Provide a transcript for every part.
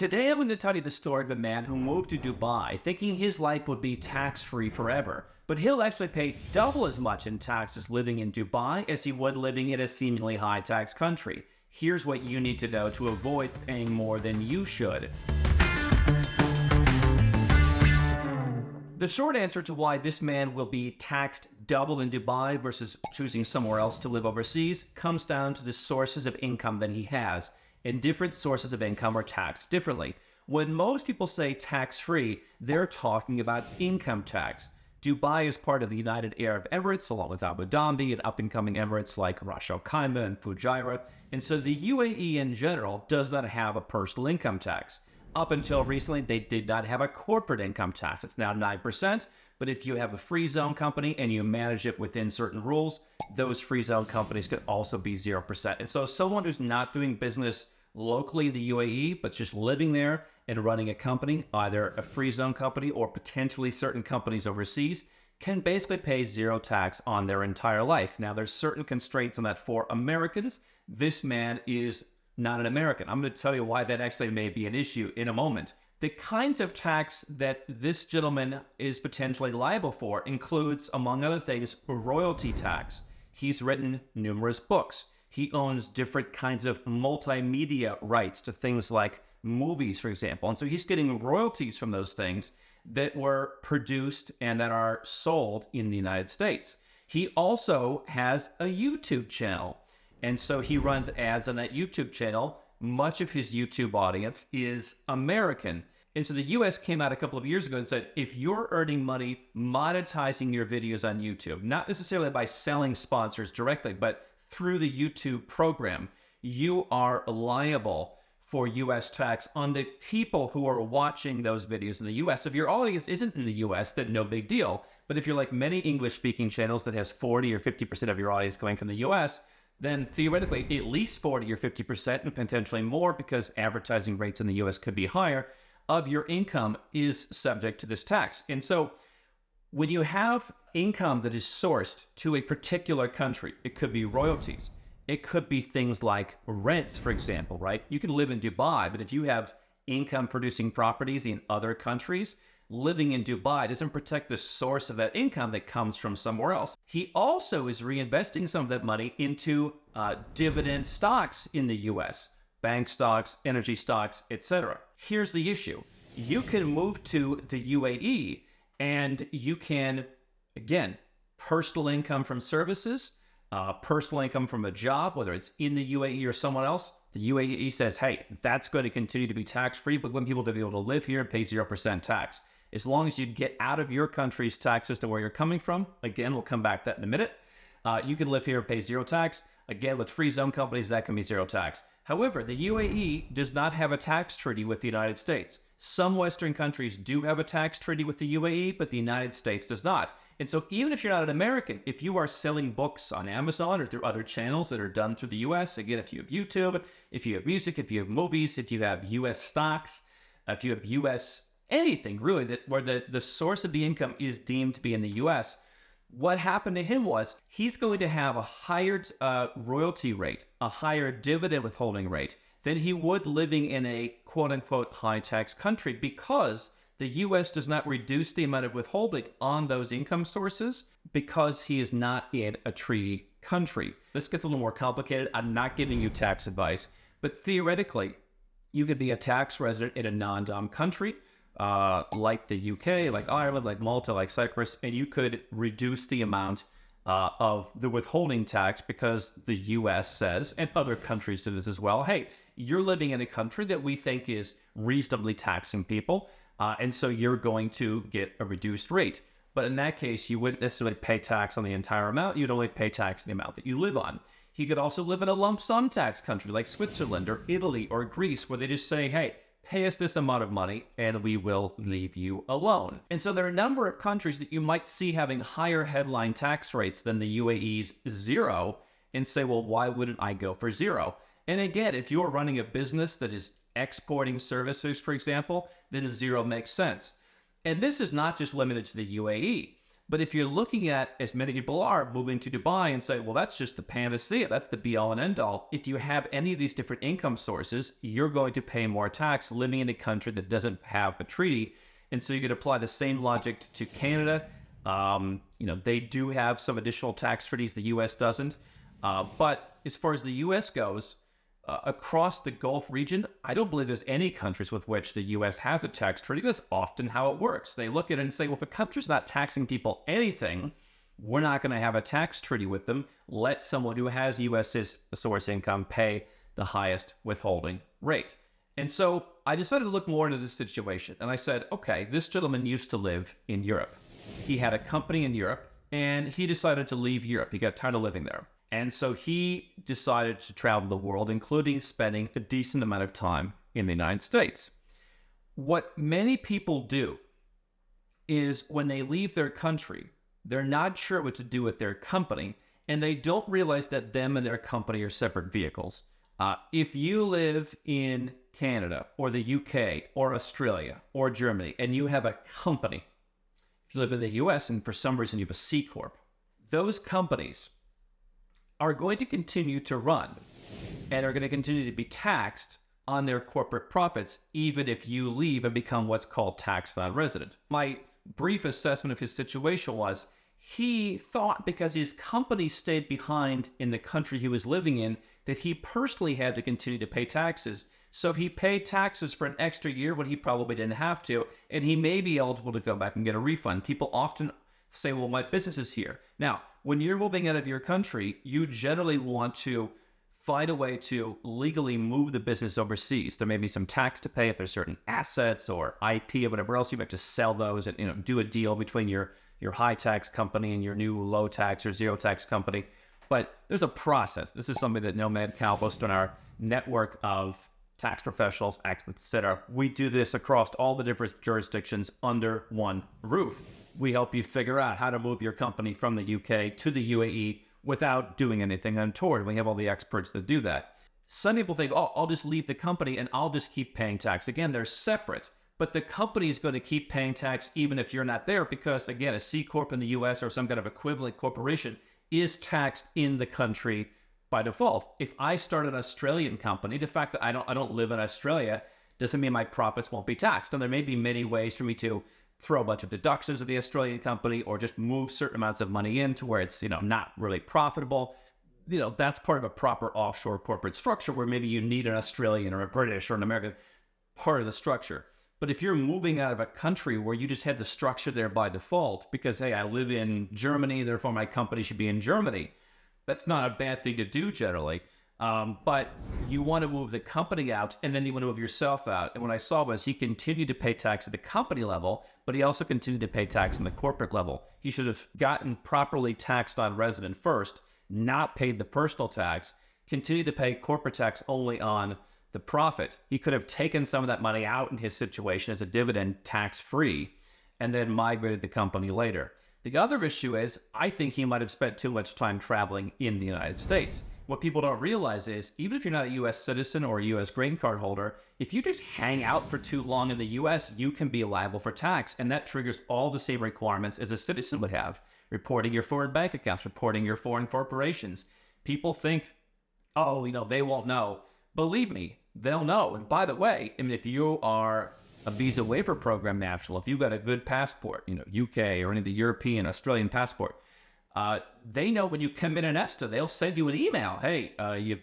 Today I'm going to tell you the story of a man who moved to Dubai thinking his life would be tax-free forever, but he'll actually pay double as much in taxes living in Dubai as he would living in a seemingly high-tax country. Here's what you need to know to avoid paying more than you should. The short answer to why this man will be taxed double in Dubai versus choosing somewhere else to live overseas comes down to the sources of income that he has. And different sources of income are taxed differently. When most people say tax-free, they're talking about income tax. Dubai is part of the United Arab Emirates, along with Abu Dhabi and up-and-coming Emirates like Ras Al Khaimah and Fujairah. And so the UAE in general does not have a personal income tax. Up until recently, they did not have a corporate income tax. It's now 9%. But if you have a free zone company and you manage it within certain rules, those free zone companies could also be 0%. And so someone who's not doing business locally in the UAE, but just living there and running a company, either a free zone company or potentially certain companies overseas, can basically pay zero tax on their entire life. Now, there's certain constraints on that for Americans. This man is not an American. I'm going to tell you why that actually may be an issue in a moment. The kinds of tax that this gentleman is potentially liable for includes, among other things, royalty tax. He's written numerous books. He owns different kinds of multimedia rights to things like movies, for example. And so he's getting royalties from those things that were produced and that are sold in the United States. He also has a YouTube channel. And so he runs ads on that YouTube channel. Much of his YouTube audience is American. And so the US came out a couple of years ago and said, if you're earning money monetizing your videos on YouTube, not necessarily by selling sponsors directly, but through the YouTube program, you are liable for US tax on the people who are watching those videos in the US. If your audience isn't in the US, then no big deal. But if you're like many English-speaking channels that has 40 or 50% of your audience coming from the US, then theoretically at least 40 or 50% and potentially more, because advertising rates in the US could be higher, of your income is subject to this tax. And so when you have income that is sourced to a particular country, it could be royalties. It could be things like rents, for example, right? You can live in Dubai, but if you have income producing properties in other countries, living in Dubai doesn't protect the source of that income that comes from somewhere else. He also is reinvesting some of that money into dividend stocks in the US, bank stocks, energy stocks, etc. Here's the issue. You can move to the UAE and you can, again, personal income from services, personal income from a job, whether it's in the UAE or someone else. The UAE says, hey, that's going to continue to be tax-free, but we want people to be able to live here and pay 0% tax. As long as you get out of your country's tax system where you're coming from, again, we'll come back to that in a minute, you can live here and pay zero tax. Again, with free zone companies, that can be zero tax. However, the UAE does not have a tax treaty with the United States. Some Western countries do have a tax treaty with the UAE, but the United States does not. And so even if you're not an American, if you are selling books on Amazon or through other channels that are done through the US, again, if you have YouTube, if you have music, if you have movies, if you have US stocks, if you have US anything really that where the source of the income is deemed to be in the US, what happened to him was he's going to have a higher royalty rate, a higher dividend withholding rate than he would living in a quote-unquote high-tax country, because the U.S. does not reduce the amount of withholding on those income sources because he is not in a treaty country. This gets a little more complicated. I'm not giving you tax advice, but theoretically, you could be a tax resident in a non-dom country, like the UK, like Ireland, like Malta, like Cyprus, and you could reduce the amount of the withholding tax because the US says, and other countries do this as well, hey, you're living in a country that we think is reasonably taxing people, and so you're going to get a reduced rate. But in that case, you wouldn't necessarily pay tax on the entire amount, you'd only pay tax on the amount that you live on. He could also live in a lump sum tax country like Switzerland or Italy or Greece, where they just say, hey, pay us this amount of money and we will leave you alone. And so there are a number of countries that you might see having higher headline tax rates than the UAE's zero and say, well, why wouldn't I go for zero? And again, if you're running a business that is exporting services, for example, then zero makes sense. And this is not just limited to the UAE. But if you're looking at, as many people are, moving to Dubai and say, well, that's just the panacea, that's the be-all and end-all. If you have any of these different income sources, you're going to pay more tax living in a country that doesn't have a treaty. And so you could apply the same logic to Canada. They do have some additional tax treaties the U.S. doesn't. But as far as the U.S. goes, across the Gulf region, I don't believe there's any countries with which the U.S. has a tax treaty. That's often how it works. They look at it and say, well, if a country's not taxing people anything, we're not going to have a tax treaty with them. Let someone who has U.S. source income pay the highest withholding rate. And so I decided to look more into this situation. And I said, okay, this gentleman used to live in Europe. He had a company in Europe, and he decided to leave Europe. He got tired of living there. And so he decided to travel the world, including spending a decent amount of time in the United States. What many people do is when they leave their country, they're not sure what to do with their company, and they don't realize that them and their company are separate vehicles. If you live in Canada or the UK or Australia or Germany and you have a company, if you live in the US and for some reason you have a C Corp, those companies are going to continue to run and are going to continue to be taxed on their corporate profits, even if you leave and become what's called tax non-resident. My brief assessment of his situation was he thought because his company stayed behind in the country he was living in, that he personally had to continue to pay taxes. So he paid taxes for an extra year when he probably didn't have to, and he may be eligible to go back and get a refund. People often say, well, my business is here. Now, when you're moving out of your country, you generally want to find a way to legally move the business overseas. There may be some tax to pay if there's certain assets or IP or whatever else. You have to sell those and do a deal between your high tax company and your new low tax or zero tax company. But there's a process. This is something that Nomad Capitalist and our network of tax professionals, experts, etc. We do this across all the different jurisdictions under one roof. We help you figure out how to move your company from the UK to the UAE without doing anything untoward. We have all the experts that do that. Some people think, oh, I'll just leave the company and I'll just keep paying tax. Again, they're separate, but the company is going to keep paying tax even if you're not there because, again, a C Corp in the US or some kind of equivalent corporation is taxed in the country by default. If I start an Australian company, the fact that I don't live in Australia doesn't mean my profits won't be taxed. And there may be many ways for me to throw a bunch of deductions of the Australian company or just move certain amounts of money in to where it's, not really profitable. That's part of a proper offshore corporate structure where maybe you need an Australian or a British or an American part of the structure. But if you're moving out of a country where you just have the structure there by default because, hey, I live in Germany, therefore my company should be in Germany, that's not a bad thing to do generally. But you want to move the company out and then you want to move yourself out. And what I saw was he continued to pay tax at the company level, but he also continued to pay tax on the corporate level. He should have gotten properly taxed on resident first, not paid the personal tax, continued to pay corporate tax only on the profit. He could have taken some of that money out in his situation as a dividend tax-free and then migrated the company later. The other issue is, I think he might have spent too much time traveling in the United States. What people don't realize is, even if you're not a U.S. citizen or a U.S. green card holder, if you just hang out for too long in the U.S., you can be liable for tax, and that triggers all the same requirements as a citizen would have. Reporting your foreign bank accounts, reporting your foreign corporations. People think, oh, they won't know. Believe me, they'll know. And by the way, if you are a visa waiver program national, if you've got a good passport, UK or any of the European, Australian passport, they know when you come in an ESTA, they'll send you an email. Hey,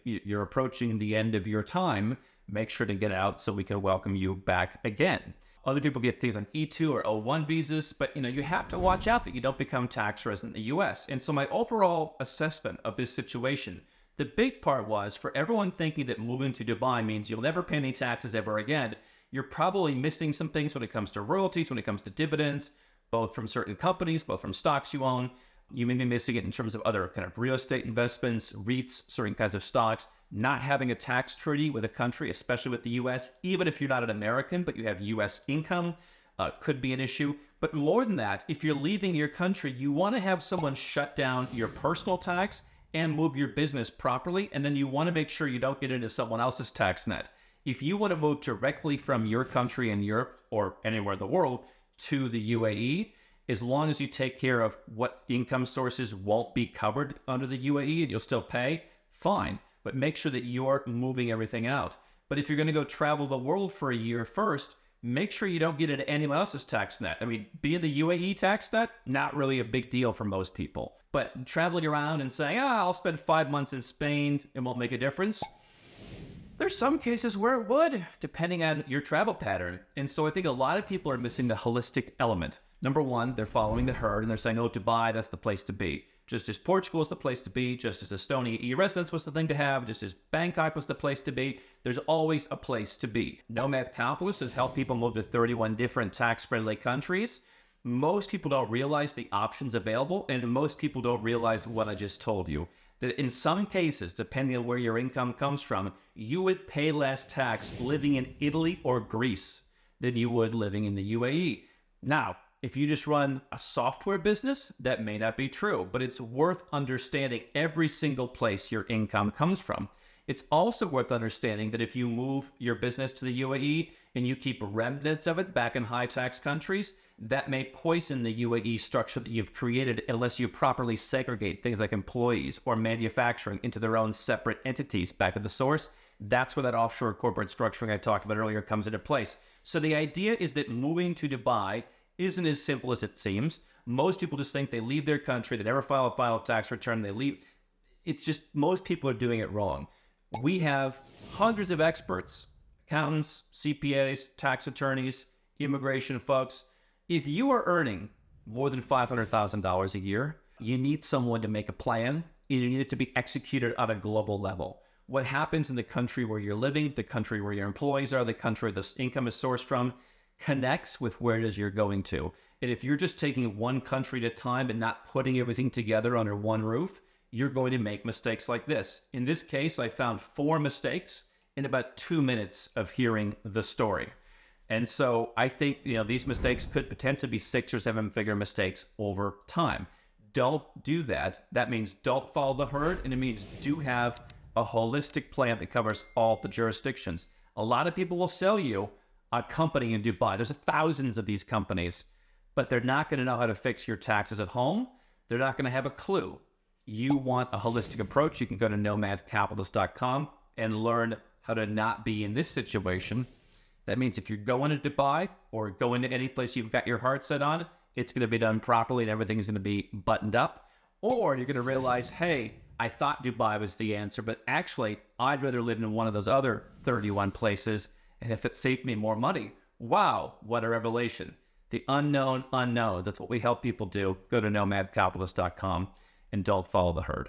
you're approaching the end of your time. Make sure to get out so we can welcome you back again. Other people get things like E2 or O1 visas, but you have to watch out that you don't become tax resident in the US. And so my overall assessment of this situation, the big part was for everyone thinking that moving to Dubai means you'll never pay any taxes ever again. You're probably missing some things when it comes to royalties, when it comes to dividends, both from certain companies, both from stocks you own. You may be missing it in terms of other kind of real estate investments, REITs, certain kinds of stocks. Not having a tax treaty with a country, especially with the U.S., even if you're not an American, but you have U.S. income, could be an issue. But more than that, if you're leaving your country, you want to have someone shut down your personal tax and move your business properly. And then you want to make sure you don't get into someone else's tax net. If you want to move directly from your country in Europe or anywhere in the world to the UAE, as long as you take care of what income sources won't be covered under the UAE and you'll still pay, fine. But make sure that you're moving everything out. But if you're going to go travel the world for a year first, make sure you don't get into anyone else's tax net. I mean, being the UAE tax net, not really a big deal for most people. But traveling around and saying, I'll spend 5 months in Spain, it won't make a difference. There's some cases where it would, depending on your travel pattern. And so I think a lot of people are missing the holistic element. Number one, they're following the herd and they're saying, oh, Dubai, that's the place to be. Just as Portugal is the place to be, just as Estonia e-residence was the thing to have, just as Bangkok was the place to be, there's always a place to be. Nomad Capitalist has helped people move to 31 different tax-friendly countries. Most people don't realize the options available, and most people don't realize what I just told you. That in some cases, depending on where your income comes from, you would pay less tax living in Italy or Greece than you would living in the UAE. Now, if you just run a software business, that may not be true, but it's worth understanding every single place your income comes from. It's also worth understanding that if you move your business to the UAE and you keep remnants of it back in high tax countries, that may poison the UAE structure that you've created unless you properly segregate things like employees or manufacturing into their own separate entities back at the source. That's where that offshore corporate structuring I talked about earlier comes into place. So the idea is that moving to Dubai isn't as simple as it seems. Most people just think they leave their country, they never file a final tax return, they leave. It's just most people are doing it wrong. We have hundreds of experts, accountants, CPAs, tax attorneys, immigration folks. If you are earning more than $500,000 a year, you need someone to make a plan, and you need it to be executed on a global level. What happens in the country where you're living, the country where your employees are, the country this income is sourced from, connects with where it is you're going to. And if you're just taking one country at a time and not putting everything together under one roof, you're going to make mistakes like this. In this case, I found 4 mistakes in about 2 minutes of hearing the story. And so I think, these mistakes could potentially be 6 or 7 figure mistakes over time. Don't do that. That means don't follow the herd, and it means do have a holistic plan that covers all the jurisdictions. A lot of people will sell you a company in Dubai. There's thousands of these companies, but they're not going to know how to fix your taxes at home. They're not going to have a clue. You want a holistic approach, you can go to nomadcapitalist.com and learn how to not be in this situation. That means if you're going to Dubai or going to any place you've got your heart set on, it's going to be done properly and everything's going to be buttoned up. Or you're going to realize, hey, I thought Dubai was the answer, but actually I'd rather live in one of those other 31 places. And if it saved me more money, wow, what a revelation. The unknown unknowns. That's what we help people do. Go to nomadcapitalist.com and don't follow the herd.